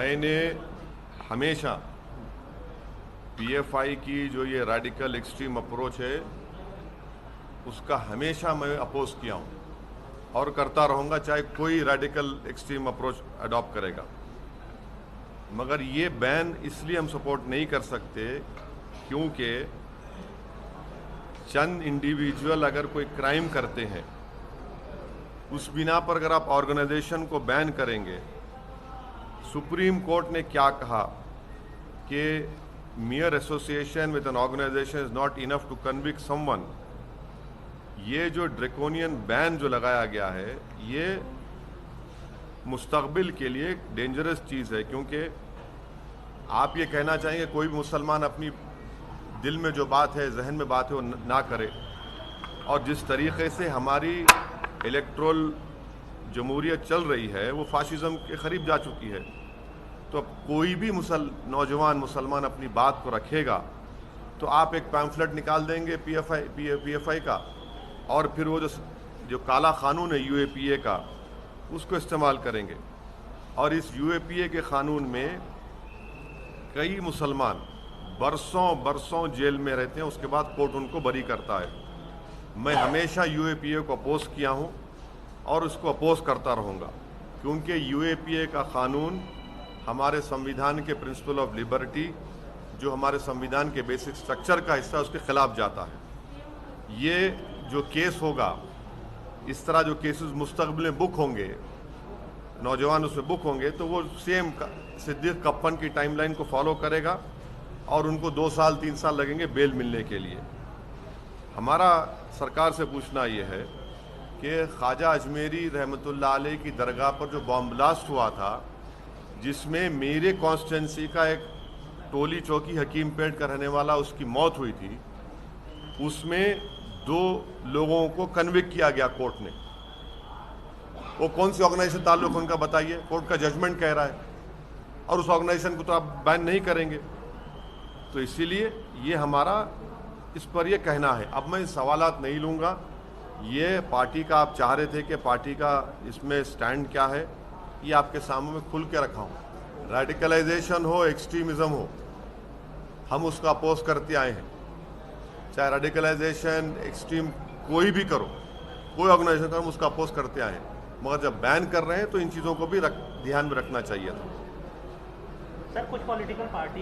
मैंने हमेशा पीएफआई की जो ये रेडिकल एक्सट्रीम अप्रोच है उसका हमेशा मैं अपोज किया हूँ और करता रहूँगा, चाहे कोई रेडिकल एक्सट्रीम अप्रोच अडॉप्ट करेगा। मगर ये बैन इसलिए हम सपोर्ट नहीं कर सकते क्योंकि चंद इंडिविजुअल अगर कोई क्राइम करते हैं उस बिना पर अगर आप ऑर्गेनाइजेशन को बैन करेंगे, सुप्रीम कोर्ट ने क्या कहा कि mere association with an organization is not enough to convict someone। ये जो ड्रैकोनियन बैन जो लगाया गया है ये मुस्तकबिल के लिए डेंजरस चीज़ है, क्योंकि आप ये कहना चाहेंगे कोई भी मुसलमान अपनी दिल में जो बात है, जहन में बात है वो ना करे। और जिस तरीके से हमारी इलेक्ट्रल जमहूरियत चल रही है वो फाशिज्म के करीब जा चुकी है। तो अब कोई भी नौजवान मुसलमान अपनी बात को रखेगा तो आप एक पैम्फलेट निकाल देंगे पीएफआई का, और फिर वो जो काला कानून है यूएपीए का उसको इस्तेमाल करेंगे। और इस यूएपीए के कानून में कई मुसलमान बरसों जेल में रहते हैं, उसके बाद कोर्ट उनको बरी करता है। मैं हमेशा यूएपीए को अपोज किया हूँ और उसको अपोज करता रहूँगा, क्योंकि यूएपीए का कानून हमारे संविधान के प्रिंसिपल ऑफ लिबर्टी, जो हमारे संविधान के बेसिक स्ट्रक्चर का हिस्सा, उसके खिलाफ जाता है। ये जो केस होगा, इस तरह जो केसेस मुस्तकबिल में बुक होंगे, नौजवान उसमें बुक होंगे, तो वो सेम सिद्दीक कप्पन की टाइमलाइन को फॉलो करेगा और उनको 2 साल 3 साल लगेंगे बेल मिलने के लिए। हमारा सरकार से पूछना ये है कि ख्वाजा अजमेरी रहमतुल्लाह अलैह की दरगाह पर जो बॉम्ब ब्लास्ट हुआ था, जिसमें मेरे कॉन्स्टिट्यूंसी का एक टोली चौकी हकीम पेट का रहने वाला उसकी मौत हुई थी, उसमें 2 लोगों को कन्विक्ट किया गया कोर्ट ने। वो कौन सी ऑर्गेनाइजेशन ताल्लुक उनका बताइए? कोर्ट का जजमेंट कह रहा है और उस ऑर्गेनाइजेशन को तो आप बैन नहीं करेंगे। तो इसीलिए ये हमारा इस पर ये कहना है। अब मैं सवालात नहीं लूँगा, ये पार्टी का आप चाह रहे थे कि पार्टी का इसमें स्टैंड क्या है, ये आपके सामने में खुल के रखा हूँ। रेडिकलाइजेशन हो, एक्सट्रीमिज़म हो, हम उसका अपोज करते आए हैं। चाहे रेडिकलाइजेशन एक्सट्रीम कोई भी करो, कोई ऑर्गेनाइजेशन करो, हम उसका अपोज करते आए हैं। मगर जब बैन कर रहे हैं तो इन चीज़ों को भी ध्यान में रखना चाहिए था। सर, कुछ पॉलिटिकल पार्टी